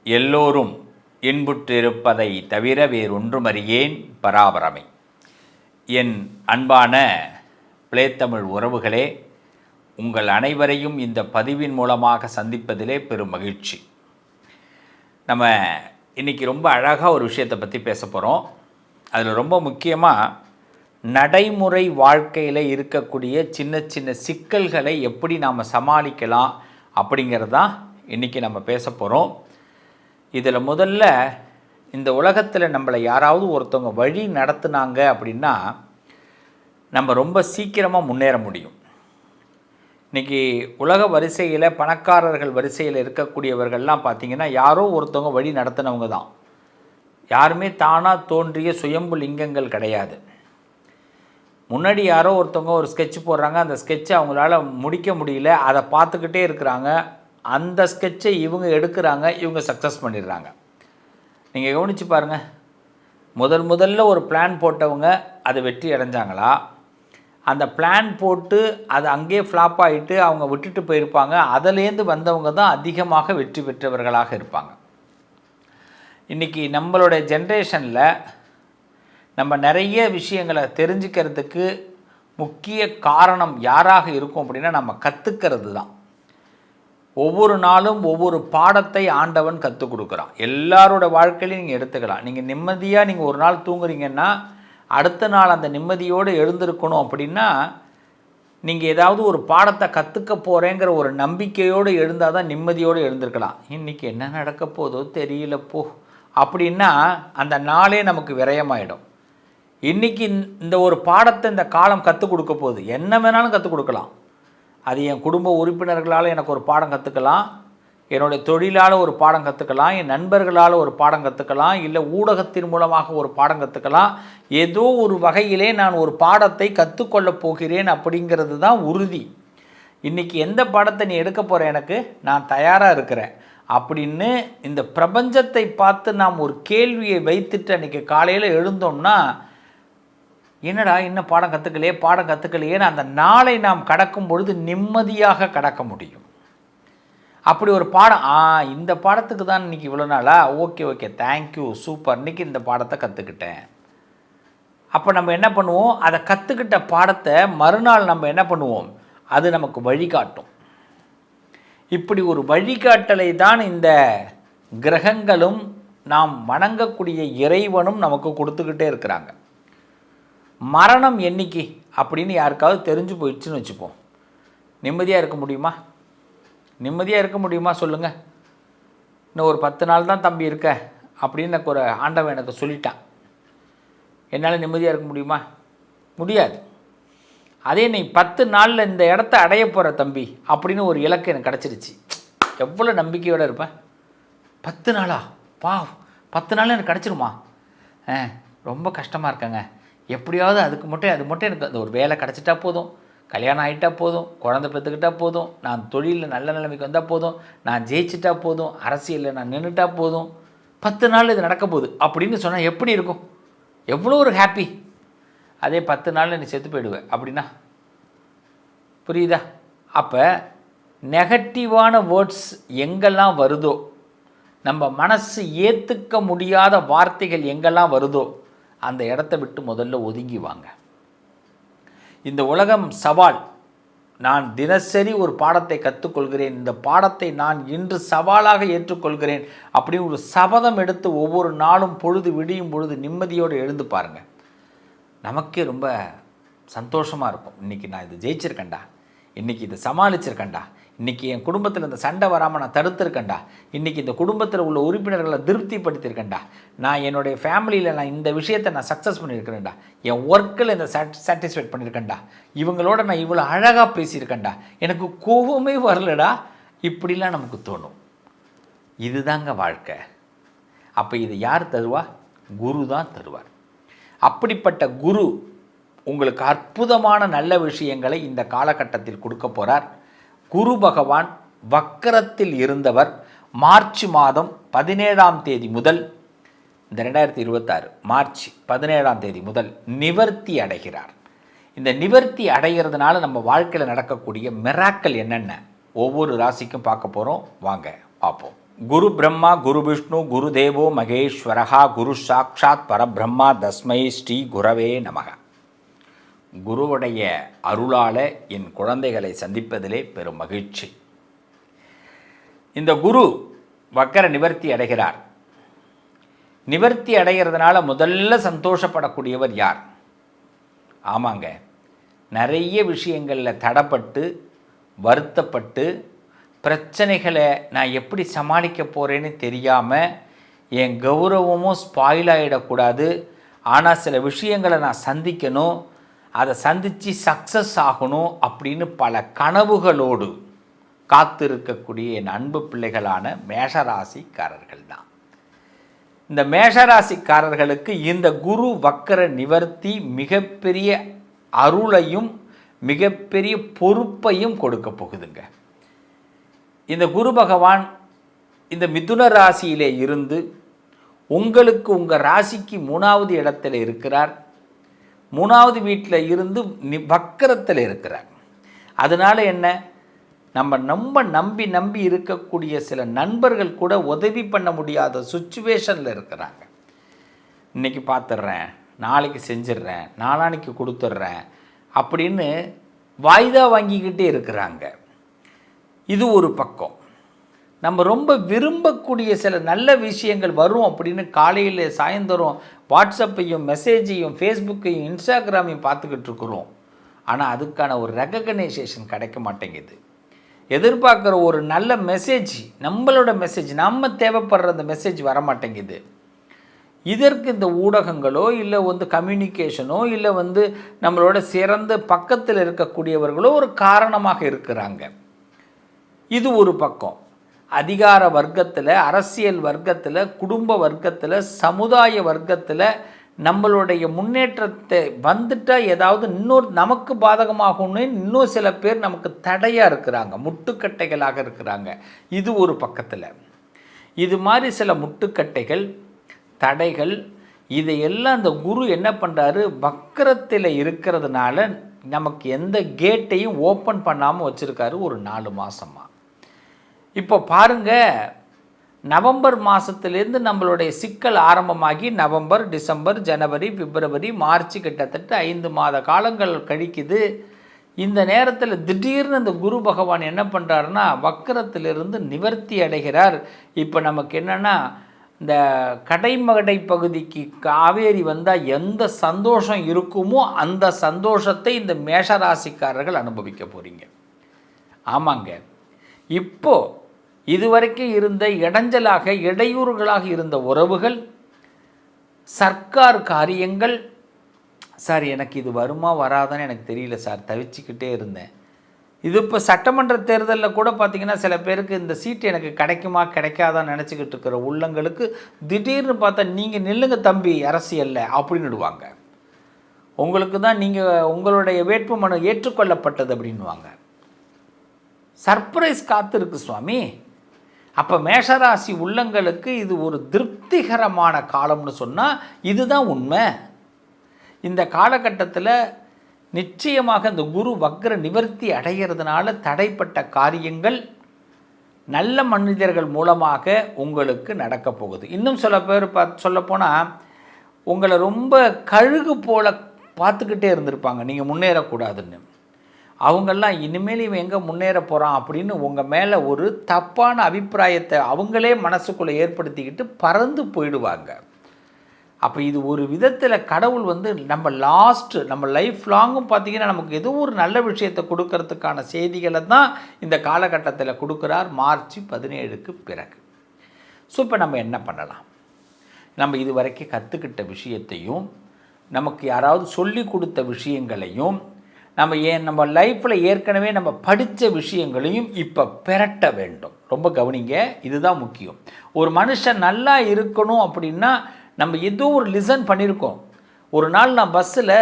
எல்லோரும் இன்புற்றிருப்பதை தவிர வேறொன்றுமறியேன் பராபரமை. என் அன்பான பிளேத்தமிழ் உறவுகளே, உங்கள் அனைவரையும் இந்த பதிவின் மூலமாக சந்திப்பதிலே பெரும் மகிழ்ச்சி. நம்ம இன்றைக்கி ரொம்ப அழகாக ஒரு விஷயத்தை பற்றி பேச போகிறோம். அதில் ரொம்ப முக்கியமாக நடைமுறை வாழ்க்கையில் இருக்கக்கூடிய சின்ன சின்ன சிக்கல்களை எப்படி நாம் சமாளிக்கலாம் அப்படிங்கிறது தான் இன்றைக்கி நம்ம பேச போகிறோம். இதில் முதல்ல இந்த உலகத்தில் நம்மளை யாராவது ஒருத்தவங்க வழி நடத்துனாங்க அப்படின்னா நம்ம ரொம்ப சீக்கிரமாக முன்னேற முடியும். இன்றைக்கி உலக வரிசையில் பணக்காரர்கள் வரிசையில் இருக்கக்கூடியவர்கள்லாம் பார்த்திங்கன்னா யாரோ ஒருத்தவங்க வழி நடத்தினவங்க தான். யாருமே தானாக தோன்றிய சுயம்பு லிங்கங்கள் கிடையாது. முன்னாடி யாரோ ஒருத்தவங்க ஒரு ஸ்கெட்ச் போடுறாங்க, அந்த ஸ்கெட்சை அவங்களால முடிக்க முடியல, அதை பார்த்துக்கிட்டே இருக்கிறாங்க. அந்த ஸ்கெட்சை இவங்க எடுக்கிறாங்க, இவங்க சக்ஸஸ் பண்ணிடுறாங்க. நீங்கள் கவனித்து பாருங்கள், முதல்ல ஒரு பிளான் போட்டவங்க அது வெற்றி அடைஞ்சாங்களா, அந்த பிளான் போட்டு அது அங்கேயே ஃப்ளாப் ஆகிட்டு அவங்க விட்டுட்டு போயிருப்பாங்க. அதிலேருந்து வந்தவங்க தான் அதிகமாக வெற்றி பெற்றவர்களாக இருப்பாங்க. இன்றைக்கி நம்மளுடைய ஜென்ரேஷனில் நம்ம நிறைய விஷயங்களை தெரிஞ்சுக்கிறதுக்கு முக்கிய காரணம் யாராக இருக்கும் அப்படின்னா நம்ம கற்றுக்கிறது தான். ஒவ்வொரு நாளும் ஒவ்வொரு பாடத்தை ஆண்டவன் கற்றுக் கொடுக்குறான். எல்லாரோட வாழ்க்கையிலையும் நீங்கள் எடுத்துக்கலாம். நீங்கள் நிம்மதியாக நீங்கள் ஒரு நாள் தூங்குறீங்கன்னா அடுத்த நாள் அந்த நிம்மதியோடு எழுந்திருக்கணும் அப்படின்னா நீங்கள் ஏதாவது ஒரு பாடத்தை கற்றுக்க போகிறேங்கிற ஒரு நம்பிக்கையோடு எழுந்தால் தான் நிம்மதியோடு எழுந்திருக்கலாம். இன்றைக்கி என்ன நடக்க போதோ தெரியலப்போ அப்படின்னா அந்த நாளே நமக்கு விரயமாயிடும். இன்றைக்கி இந்த ஒரு பாடத்தை இந்த காலம் கற்றுக் கொடுக்க போகுது. என்ன வேணாலும் கற்றுக் கொடுக்கலாம். அது என் குடும்ப உறுப்பினர்களால் எனக்கு ஒரு பாடம் கற்றுக்கலாம், என்னுடைய தொழிலால் ஒரு பாடம் கற்றுக்கலாம், என் நண்பர்களால் ஒரு பாடம் கற்றுக்கலாம், இல்லை ஊடகத்தின் மூலமாக ஒரு பாடம் கற்றுக்கலாம். ஏதோ ஒரு வகையிலே நான் ஒரு பாடத்தை கற்றுக்கொள்ளப் போகிறேன் அப்படிங்கிறது தான் உறுதி. இன்றைக்கி எந்த பாடத்தை நீ எடுக்க போகிற, எனக்கு நான் தயாராக இருக்கிறேன் அப்படின்னு இந்த பிரபஞ்சத்தை பார்த்து நாம் ஒரு கேள்வியை வைத்துட்டு அன்றைக்கி காலையில் எழுந்தோம்னா, என்னடா இன்னும் பாடம் கற்றுக்கலையேன்னு அந்த நாளை நாம் கடக்கும் பொழுது நிம்மதியாக கடக்க முடியும். அப்படி ஒரு பாடம், இந்த பாடத்துக்கு தான் இன்றைக்கி இவ்வளோ நாளா, ஓகே தேங்க்யூ சூப்பர், இன்றைக்கி இந்த பாடத்தை கற்றுக்கிட்டேன். அப்போ நம்ம என்ன பண்ணுவோம், அதை கற்றுக்கிட்ட பாடத்தை மறுநாள் நம்ம என்ன பண்ணுவோம், அது நமக்கு வழிகாட்டும். இப்படி ஒரு வழிகாட்டலை தான் இந்த கிரகங்களும் நாம் வணங்கக்கூடிய இறைவனும் நமக்கு கொடுத்துக்கிட்டே இருக்கிறாங்க. மரணம் என்னைக்கு அப்படின்னு யாருக்காவது தெரிஞ்சு போயிடுச்சுன்னு வச்சுப்போம், நிம்மதியாக இருக்க முடியுமா சொல்லுங்கள். இன்னும் ஒரு 10 நாள் தான் தம்பி இருக்க அப்படின்னு எனக்கு ஒரு ஆண்டவன் எனக்கு சொல்லிட்டான். என்னால் நிம்மதியாக இருக்க முடியாது. அதே நீ 10 நாளில் இந்த இடத்த அடைய போகிற தம்பி அப்படின்னு ஒரு இலக்கு எனக்கு கிடச்சிருச்சு, எவ்வளோ நம்பிக்கையோடு இருப்பேன். 10 நாளா, 10 நாள் எனக்கு கிடச்சிருமா, ரொம்ப கஷ்டமாக இருக்கேங்க. எப்படியாவது அது மட்டும் எனக்கு அந்த ஒரு வேலை கிடச்சிட்டா போதும், கல்யாணம் ஆகிட்டா போதும், குழந்தை பெற்றுக்கிட்டா போதும், நான் தொழிலில் நல்ல நிலைமைக்கு வந்தால் போதும், நான் ஜெயிச்சிட்டா போதும், அரசியலில் நான் நின்றுட்டா போதும், 10 நாள் இது நடக்க போகுது அப்படின்னு சொன்னால் எப்படி இருக்கும், எவ்வளோ ஒரு ஹாப்பி. அதே 10 நாளில் நீ செத்து போயிடுவேன் அப்படின்னா புரியுதா? அப்போ நெகட்டிவான வேர்ட்ஸ் எங்கெல்லாம் வருதோ, நம்ம மனசு ஏற்றுக்க முடியாத வார்த்தைகள் எங்கெல்லாம் வருதோ அந்த இடத்த விட்டு முதல்ல ஒதுங்கி வாங்க. இந்த உலகம் சவால். நான் தினசரி ஒரு பாடத்தை கற்றுக்கொள்கிறேன், இந்த பாடத்தை நான் இன்று சவாலாக ஏற்றுக்கொள்கிறேன் அப்படி ஒரு சபதம் எடுத்து ஒவ்வொரு நாளும் பொழுது விடியும் பொழுது நிம்மதியோடு எழுந்து பாருங்கள். நமக்கே ரொம்ப சந்தோஷமாக இருக்கும். இன்றைக்கி நான் இதை ஜெயிச்சிருக்கேன்டா, இன்றைக்கி இதை சமாளிச்சிருக்கேன்டா, இன்றைக்கி என் குடும்பத்தில் இந்த சண்டை வராமல் நான் தடுத்திருக்கேன்டா, இன்றைக்கி இந்த குடும்பத்தில் உள்ள உறுப்பினர்களை திருப்திப்படுத்தியிருக்கேன்டா, நான் என்னுடைய ஃபேமிலியில் நான் இந்த விஷயத்தை நான் சக்ஸஸ் பண்ணியிருக்கிறேன்டா, என் ஒர்க்கில் இந்த சாட்டிஸ்ஃபைட் பண்ணியிருக்கேன்டா, இவங்களோட நான் இவ்வளோ அழகாக பேசியிருக்கேன்டா, எனக்கு கோபமே வரலடா, இப்படிலாம் நமக்கு தோணும். இதுதாங்க வாழ்க்கை. அப்போ இது யார் தருவா? குரு தான் தருவார். அப்படிப்பட்ட குரு உங்களுக்கு அற்புதமான நல்ல விஷயங்களை இந்த காலகட்டத்தில் கொடுக்க போகிறார். குரு பகவான் வக்கரத்தில் இருந்தவர் மார்ச் மாதம் 17ஆம் தேதி முதல், இந்த 2026 மார்ச் 17ஆம் தேதி முதல் நிவர்த்தி அடைகிறார். இந்த நிவர்த்தி அடைகிறதுனால நம்ம வாழ்க்கையில் நடக்கக்கூடிய மிராக்கள் என்னென்ன ஒவ்வொரு ராசிக்கும் பார்க்க போகிறோம். வாங்க பார்ப்போம். குரு பிரம்மா குரு விஷ்ணு குரு தேவோ மகேஸ்வரஹா குரு சாட்சாத் பரபிரம்மா தஸ்மை ஸ்ரீ குரவே நமக. குருவுடைய அருளால என் குழந்தைகளை சந்திப்பதிலே பெரும் மகிழ்ச்சி. இந்த குரு வக்கர நிவர்த்தி அடைகிறார். நிவர்த்தி அடைகிறதுனால முதல்ல சந்தோஷப்படக்கூடியவர் யார்? ஆமாங்க, நிறைய விஷயங்களில் தடப்பட்டு வருத்தப்பட்டு பிரச்சனைகளை நான் எப்படி சமாளிக்க போகிறேன்னு தெரியாமல் என் கௌரவமும் ஸ்பாயில் ஆகிடக்கூடாது, ஆனால் சில விஷயங்களை நான் சந்திக்கணும், அதை சந்தித்து சக்ஸஸ் ஆகணும் அப்படின்னு பல கனவுகளோடு காத்திருக்கக்கூடிய என் அன்பு பிள்ளைகளான மேஷராசிக்காரர்கள் தான். இந்த மேஷராசிக்காரர்களுக்கு இந்த குரு வக்கர நிவர்த்தி மிகப்பெரிய அருளையும் மிகப்பெரிய பொறுப்பையும் கொடுக்க போகுதுங்க. இந்த குரு பகவான் இந்த மிதுன ராசியிலே இருந்து உங்களுக்கு உங்கள் ராசிக்கு 3வது இடத்துல இருக்கிறார். 3வது வீட்டில் இருந்து வக்கரத்தில் இருக்கிறார். அதனால் என்ன, நம்ம நம்பி இருக்கக்கூடிய சில நண்பர்கள் கூட உதவி பண்ண முடியாத சுச்சுவேஷனில் இருக்கிறாங்க. இன்றைக்கி பார்த்துட்றேன், நாளைக்கு செஞ்சிடுறேன், நாளான்னைக்கு கொடுத்துட்றேன் அப்படின்னு வாய்தா வாங்கிக்கிட்டே இருக்கிறாங்க. இது ஒரு பக்கம். நம்ம ரொம்ப விரும்பக்கூடிய சில நல்ல விஷயங்கள் வரும் அப்படின்னு காலையில் சாயந்தரம் வாட்ஸ்அப்பையும் மெசேஜையும் ஃபேஸ்புக்கையும் இன்ஸ்டாகிராமையும் பார்த்துக்கிட்டு இருக்கிறோம். ஆனால் அதுக்கான ஒரு ரெகக்னைசேஷன் கிடைக்க மாட்டேங்குது. எதிர்பார்க்குற ஒரு நல்ல மெசேஜ், நம்மளோட மெசேஜ், நம்ம தேவைப்படுற அந்த மெசேஜ் வர மாட்டேங்குது. இதற்கு இந்த ஊடகங்களோ இல்லை கம்யூனிகேஷனோ இல்லை நம்மளோட சிறந்த பக்கத்தில் இருக்கக்கூடியவர்களோ ஒரு காரணமாக இருக்கிறாங்க. இது ஒரு பக்கம். அதிகார வர்க்கத்தில், அரசியல் வர்க்கத்தில், குடும்ப வர்க்கத்தில், சமுதாய வர்க்கத்தில் நம்மளுடைய முன்னேற்றத்தை வந்துட்டால் ஏதாவது இன்னொரு நமக்கு பாதகமாகும்னு இன்னும் சில பேர் நமக்கு தடையாக இருக்கிறாங்க, முட்டுக்கட்டைகளாக இருக்கிறாங்க. இது ஒரு பக்கத்தில். இது மாதிரி சில முட்டுக்கட்டைகள், தடைகள், இதையெல்லாம் அந்த குரு என்ன பண்ணுறாரு, வக்கரத்தில் இருக்கிறதுனால நமக்கு எந்த கேட்டையும் ஓப்பன் பண்ணாமல் வச்சுருக்காரு ஒரு 4 மாதமாக. இப்போ பாருங்கள், நவம்பர் மாதத்துலேருந்து நம்மளுடைய சிக்கல் ஆரம்பமாகி நவம்பர், டிசம்பர், ஜனவரி, பிப்ரவரி, மார்ச், கிட்டத்தட்ட 5 மாத காலங்கள் கழிக்குது. இந்த நேரத்தில் திடீர்னு இந்த குரு பகவான் என்ன பண்ணுறாருன்னா வக்கரத்திலிருந்து நிவர்த்தி அடைகிறார். இப்போ நமக்கு என்னென்னா, இந்த கடைமடை பகுதிக்கு காவேரி வந்தால் எந்த சந்தோஷம் இருக்குமோ அந்த சந்தோஷத்தை இந்த மேஷராசிக்காரர்கள் அனுபவிக்க போகிறீங்க. ஆமாங்க, இப்போது இதுவரைக்கும் இருந்த இடைஞ்சலாக இடையூறுகளாக இருந்த உறவுகள், சர்க்கார் காரியங்கள், சார் எனக்கு இது வருமா வராதான்னு எனக்கு தெரியல சார், தவிச்சிக்கிட்டே இருந்தேன். இது இப்போ சட்டமன்ற தேர்தலில் கூட பார்த்திங்கன்னா சில பேருக்கு இந்த சீட்டு எனக்கு கிடைக்குமா கிடைக்காதான்னு நினச்சிக்கிட்டு இருக்கிற உள்ளங்களுக்கு திடீர்னு பார்த்தா நீங்கள் நில்லுங்க தம்பி அரசியலில் அப்படின்னுடுவாங்க. உங்களுக்கு தான் நீங்கள் உங்களுடைய வேட்புமனு ஏற்றுக்கொள்ளப்பட்டது அப்படின்வாங்க. சர்ப்ரைஸ் காத்திருக்கு சுவாமி. அப்போ மேஷராசி உள்ளங்களுக்கு இது ஒரு திருப்திகரமான காலம்னு சொன்னால் இதுதான் உண்மை. இந்த காலகட்டத்தில் நிச்சயமாக இந்த குரு வக்ர நிவர்த்தி அடைகிறதுனால தடைப்பட்ட காரியங்கள் நல்ல மனிதர்கள் மூலமாக உங்களுக்கு நடக்க போகுது. இன்னும் சில பேர் சொல்லப்போனால் உங்களை ரொம்ப கழுகு போல் பார்த்துக்கிட்டே இருந்திருப்பாங்க நீங்கள் முன்னேறக்கூடாதுன்னு. அவங்கெல்லாம் இனிமேல் இவன் எங்கே முன்னேற போகிறான் அப்படின்னு உங்கள் மேலே ஒரு தப்பான அபிப்பிராயத்தை அவங்களே மனசுக்குள்ளே ஏற்படுத்திக்கிட்டு பறந்து போயிடுவாங்க. அப்போ இது ஒரு விதத்தில் கடவுள் நம்ம லைஃப் லாங்கும் பார்த்திங்கன்னா நமக்கு ஏதோ ஒரு நல்ல விஷயத்தை கொடுக்கறதுக்கான செய்திகளை தான் இந்த காலகட்டத்தில் கொடுக்குறார், மார்ச் 17க்கு பிறகு. ஸோ இப்போ நம்ம என்ன பண்ணலாம்? நம்ம இது வரைக்கும் கற்றுக்கிட்ட விஷயத்தையும் நமக்கு யாராவது சொல்லி கொடுத்த விஷயங்களையும் நம்ம லைஃப்பில் ஏற்கனவே நம்ம படித்த விஷயங்களையும் இப்போ பெரட்ட வேண்டும். ரொம்ப கவனிங்க, இதுதான் முக்கியம். ஒரு மனுஷன் நல்லா இருக்கணும் அப்படின்னா நம்ம ஏதோ ஒரு லிசன் பண்ணியிருக்கோம். ஒரு நாள் நான் பஸ்ஸில்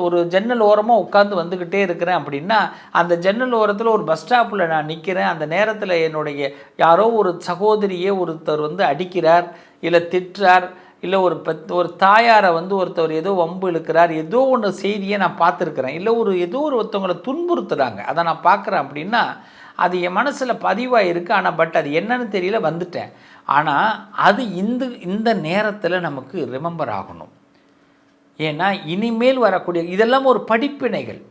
ஒரு ஜன்னல் ஓரமாக உட்காந்து வந்துக்கிட்டே இருக்கிறேன் அப்படின்னா அந்த ஜன்னல் ஓரத்தில் ஒரு பஸ் ஸ்டாப்பில் நான் நிற்கிறேன். அந்த நேரத்தில் என்னுடைய யாரோ ஒரு சகோதரியே ஒருத்தர் அடிக்கிறார், இல்லை திட்டுறார், இல்லை ஒரு தாயாரை ஒருத்தர் ஏதோ வம்பு இழுக்கிறார், ஏதோ ஒன்று செய்தியை நான் பார்த்துருக்குறேன், இல்லை ஏதோ ஒருத்தவங்களை துன்புறுத்துகிறாங்க, அதை நான் பார்க்குறேன் அப்படின்னா அது என் மனசில் பதிவாக இருக்குது. ஆனால் பட் அது என்னன்னு தெரியல, வந்துட்டேன். ஆனால் அது இந்த நேரத்தில் நமக்கு ரிமெம்பர் ஆகணும். ஏன்னா இனிமேல் வரக்கூடிய இதெல்லாம் ஒரு படிப்பினைகள்.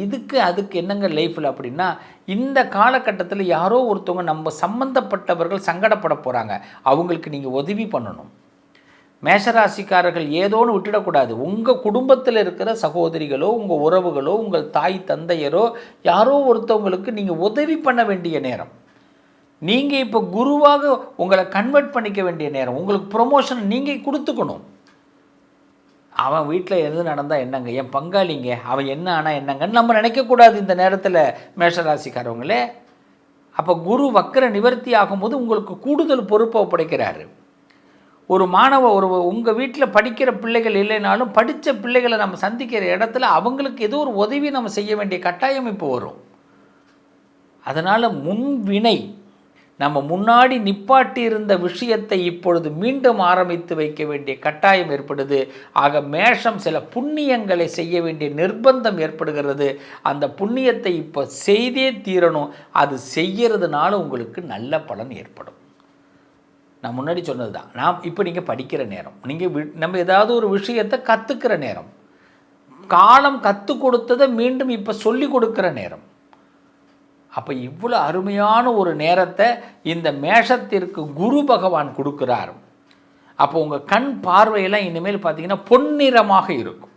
இதுக்கு அதுக்கு என்னங்க லைஃப்பில் அப்படின்னா, இந்த காலகட்டத்தில் யாரோ ஒருத்தவங்க நம்ம சம்பந்தப்பட்டவர்கள் சங்கடப்பட போகிறாங்க. அவங்களுக்கு நீங்கள் உதவி பண்ணணும். மேஷராசிக்காரர்கள் ஏதோன்னு விட்டுடக்கூடாது. உங்கள் குடும்பத்தில் இருக்கிற சகோதரிகளோ, உங்கள் உறவுகளோ, உங்கள் தாய் தந்தையரோ யாரோ ஒருத்தவங்களுக்கு நீங்கள் உதவி பண்ண வேண்டிய நேரம். நீங்கள் இப்போ குருவாக உங்களை கன்வெர்ட் பண்ணிக்க வேண்டிய நேரம். உங்களுக்கு ப்ரொமோஷன் நீங்கள் கொடுத்துக்கணும். அவன் வீட்டில் எது நடந்தால் என்னங்க, என் பங்காளிங்க, அவன் என்ன ஆனால் என்னங்கன்னு நம்ம நினைக்கக்கூடாது இந்த நேரத்தில் மேஷராசிக்காரவங்களே. அப்போ குரு வக்கர நிவர்த்தி ஆகும்போது உங்களுக்கு கூடுதல் பொறுப்பை ஒப்படைக்கிறாரு. ஒரு உங்கள் வீட்டில் படிக்கிற பிள்ளைகள் இல்லைனாலும் படித்த பிள்ளைகளை நம்ம சந்திக்கிற இடத்துல அவங்களுக்கு ஏதோ ஒரு உதவி நம்ம செய்ய வேண்டிய கட்டாயம் இப்போ வரும். அதனால் முன்வினை நம்ம முன்னாடி நிப்பாட்டி இருந்த விஷயத்தை இப்பொழுது மீண்டும் ஆரம்பித்து வைக்க வேண்டிய கட்டாயம் ஏற்படுது. ஆக மேஷம் சில புண்ணியங்களை செய்ய வேண்டிய நிர்பந்தம் ஏற்படுகிறது. அந்த புண்ணியத்தை இப்போ செய்தே தீரணும். அது செய்கிறதுனால உங்களுக்கு நல்ல பலன் ஏற்படும். நான் முன்னாடி சொன்னது தான். இப்போ நீங்கள் படிக்கிற நேரம், நம்ம ஏதாவது ஒரு விஷயத்தை கற்றுக்கிற நேரம், காலம் கற்றுக் கொடுத்ததை மீண்டும் இப்போ சொல்லி கொடுக்குற நேரம். அப்போ இவ்வளோ அருமையான ஒரு நேரத்தை இந்த மேஷத்திற்கு குரு பகவான் கொடுக்குறார். அப்போ உங்கள் கண் பார்வையெல்லாம் இனிமேல் பார்த்தீங்கன்னா பொன்னிறமாக இருக்கும்.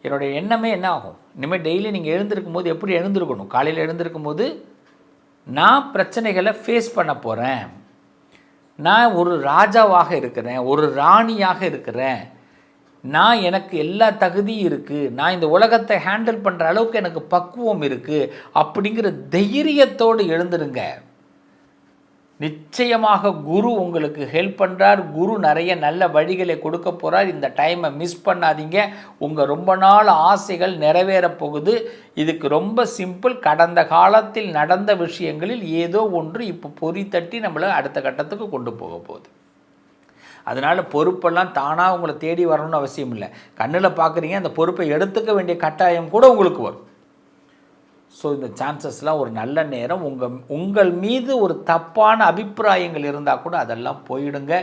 என்னுடைய எண்ணமே என்ன ஆகும், இனிமேல் டெய்லி நீங்கள் எழுந்திருக்கும் போது எப்படி எழுந்திருக்கணும், காலையில் எழுந்திருக்கும் போது நான் பிரச்சனைகளை ஃபேஸ் பண்ண போகிறேன், நான் ஒரு ராஜாவாக இருக்கிறேன், ஒரு ராணியாக இருக்கிறேன், நான் எனக்கு எல்லா தகுதியும் இருக்குது, நான் இந்த உலகத்தை ஹேண்டில் பண்ணுற அளவுக்கு எனக்கு பக்குவம் இருக்குது அப்படிங்கிற தைரியத்தோடு எழுந்துருங்க. நிச்சயமாக குரு உங்களுக்கு ஹெல்ப் பண்ணுறார். குரு நிறைய நல்ல வழிகளை கொடுக்க போகிறார். இந்த டைமை மிஸ் பண்ணாதீங்க. உங்கள் ரொம்ப நாள் ஆசைகள் நிறைவேறப் போகுது. இதுக்கு ரொம்ப சிம்பிள். கடந்த காலத்தில் நடந்த விஷயங்களில் ஏதோ ஒன்று இப்போ பொறி தட்டி நம்மளை அடுத்த கட்டத்துக்கு கொண்டு போக போகுது. அதனால் பொறுப்பெல்லாம் தானாக உங்களை தேடி வரணும்னு அவசியம் இல்லை. கண்ணில் பார்க்குறீங்க, அந்த பொறுப்பை எடுத்துக்க வேண்டிய கட்டாயம் கூட உங்களுக்கு வரும். ஸோ இந்த சான்சஸ்லாம் ஒரு நல்ல நேரம். உங்கள் மீது ஒரு தப்பான அபிப்பிராயங்கள் இருந்தால் கூட அதெல்லாம் போயிடுங்க.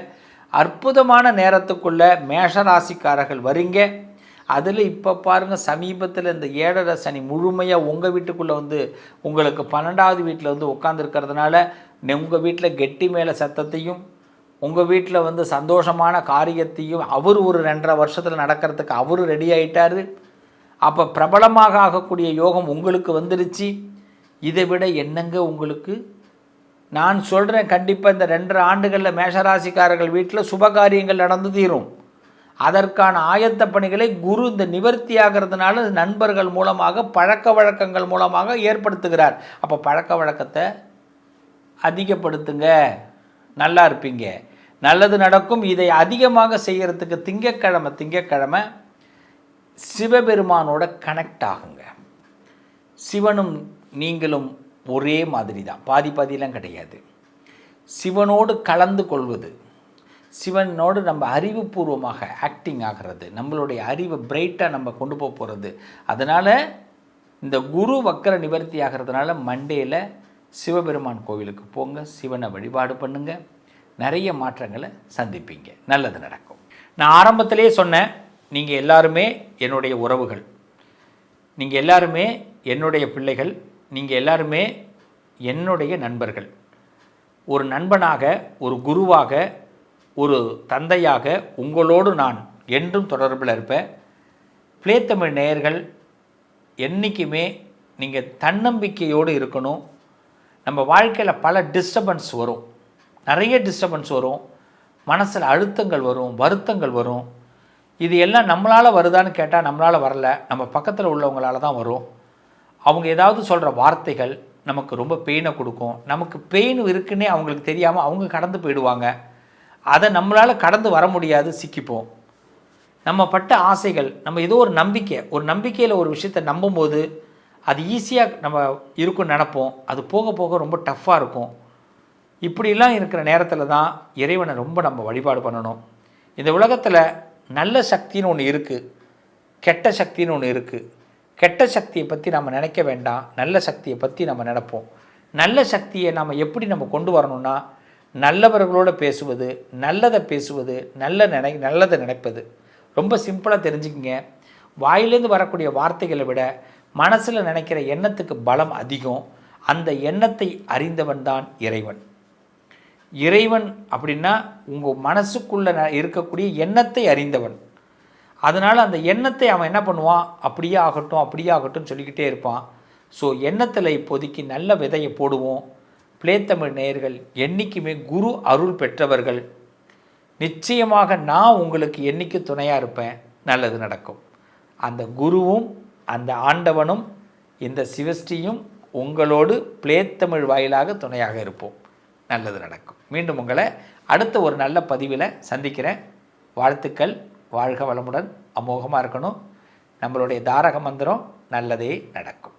அற்புதமான நேரத்துக்குள்ளே மேஷராசிக்காரர்கள் வரீங்க. அதில் இப்போ பாருங்கள், சமீபத்தில் இந்த 7.5 சனி முழுமையாக உங்கள் வீட்டுக்குள்ளே உங்களுக்கு 12வது வீட்டில் உட்காந்துருக்கிறதுனால உங்கள் வீட்டில் கெட்டி மேலே சத்தத்தையும், உங்கள் வீட்டில் சந்தோஷமான காரியத்தையும் அவர் ஒரு 2.5 வருஷத்தில் நடக்கிறதுக்கு அவர் ரெடி ஆகிட்டார். அப்போ பிரபலமாக ஆகக்கூடிய யோகம் உங்களுக்கு வந்துருச்சு. இதை விட என்னங்க உங்களுக்கு நான் சொல்கிறேன். கண்டிப்பாக இந்த 2.5 ஆண்டுகளில் மேஷராசிக்காரர்கள் வீட்டில் சுபகாரியங்கள் நடந்து தீரும். அதற்கான ஆயத்த பணிகளை குரு இந்த நிவர்த்தி ஆகிறதுனால நண்பர்கள் மூலமாக, பழக்க வழக்கங்கள் மூலமாக ஏற்படுத்துகிறார். அப்போ பழக்க வழக்கத்தை அதிகப்படுத்துங்க, நல்லா இருப்பீங்க, நல்லது நடக்கும். இதை அதிகமாக செய்கிறதுக்கு திங்கக்கிழமை சிவபெருமானோட கனெக்ட் ஆகுங்க. சிவனும் நீங்களும் ஒரே மாதிரி தான், பாதிலாம் கிடையாது. சிவனோடு கலந்து கொள்வது, சிவனோடு நம்ம அறிவுபூர்வமாக ஆக்டிங் ஆகிறது, நம்மளுடைய அறிவை பிரைட்டாக நம்ம கொண்டு போகிறது. அதனால் இந்த குரு வக்கர நிவர்த்தி ஆகிறதுனால மண்டேல சிவபெருமான் கோவிலுக்கு போங்க, சிவனை வழிபாடு பண்ணுங்க, நிறைய மாற்றங்களை சந்திப்பீங்க, நல்லது நடக்கும். நான் ஆரம்பத்திலே சொன்னேன், நீங்கள் எல்லாருமே என்னுடைய உறவுகள், நீங்கள் எல்லாருமே என்னுடைய பிள்ளைகள், நீங்கள் எல்லாருமே என்னுடைய நண்பர்கள். ஒரு நண்பனாக, ஒரு குருவாக, ஒரு தந்தையாக உங்களோடு நான் என்றும் தொடர்பில் இருப்பேன். ப்ளே தமிழ் நேயர்கள் என்றைக்குமே நீங்கள் தன்னம்பிக்கையோடு இருக்கணும். நம்ம வாழ்க்கையில் பல டிஸ்டர்பன்ஸ் வரும், நிறைய டிஸ்டர்பன்ஸ் வரும், மனசில் அழுத்தங்கள் வரும், வருத்தங்கள் வரும். இது எல்லாம் நம்மளால் வருதான்னு கேட்டால் நம்மளால் வரல, நம்ம பக்கத்தில் உள்ளவங்களால தான் வரும். அவங்க ஏதாவது சொல்கிற வார்த்தைகள் நமக்கு ரொம்ப பெயினை கொடுக்கும். நமக்கு பெயின் இருக்குன்னே அவங்களுக்கு தெரியாமல் அவங்க கடந்து போயிடுவாங்க. அதை நம்மளால் கடந்து வர முடியாது, சிக்கிப்போம். நம்ம பட்ட ஆசைகள், நம்ம ஏதோ ஒரு நம்பிக்கையில் ஒரு விஷயத்தை நம்பும்போது அது ஈஸியாக நம்ம இருக்குன்னு நினப்போம். அது போக போக ரொம்ப டஃப்பாக இருக்கும். இப்படிலாம் இருக்கிற நேரத்தில் தான் இறைவனை ரொம்ப நம்ம வழிபாடு பண்ணணும். இந்த உலகத்தில் நல்ல சக்தின்னு ஒன்று இருக்குது, கெட்ட சக்தின்னு ஒன்று இருக்குது. கெட்ட சக்தியை பற்றி நம்ம நினைக்க வேண்டாம், நல்ல சக்தியை பற்றி நம்ம நினைப்போம். நல்ல சக்தியை நம்ம எப்படி நம்ம கொண்டு வரணும்னா, நல்லவர்களோடு பேசுவது, நல்லதை பேசுவது, நல்லதை நினைப்பது. ரொம்ப சிம்பிளாக தெரிஞ்சுக்கங்க. வாயிலேருந்து வரக்கூடிய வார்த்தைகளை விட மனசில் நினைக்கிற எண்ணத்துக்கு பலம் அதிகம். அந்த எண்ணத்தை அறிந்தவன் தான் இறைவன். இறைவன் அப்படின்னா உங்கள் மனசுக்குள்ளே இருக்கக்கூடிய எண்ணத்தை அறிந்தவன். அதனால் அந்த எண்ணத்தை அவன் என்ன பண்ணுவான், அப்படியே ஆகட்டும் சொல்லிக்கிட்டே இருப்பான். ஸோ எண்ணத்தில் இப்போதைக்கு நல்ல விதையை போடுவோம். பிளேத்தமிழ் நேயர்கள் என்றைக்குமே குரு அருள் பெற்றவர்கள். நிச்சயமாக நான் உங்களுக்கு என்றைக்கு துணையாக இருப்பேன், நல்லது நடக்கும். அந்த குருவும் அந்த ஆண்டவனும் இந்த சிவஸ்ரீயும் உங்களோடு பிளேத்தமிழ் வாயிலாக துணையாக இருப்போம். நல்லது நடக்கும். மீண்டும் உங்களை அடுத்த ஒரு நல்ல பதிவில் சந்திக்கிறேன். வாழ்த்துக்கள். வாழ்க வளமுடன். அமோகமாக இருக்கணும். நம்மளுடைய தாரக மந்திரம் நல்லதே நடக்கும்.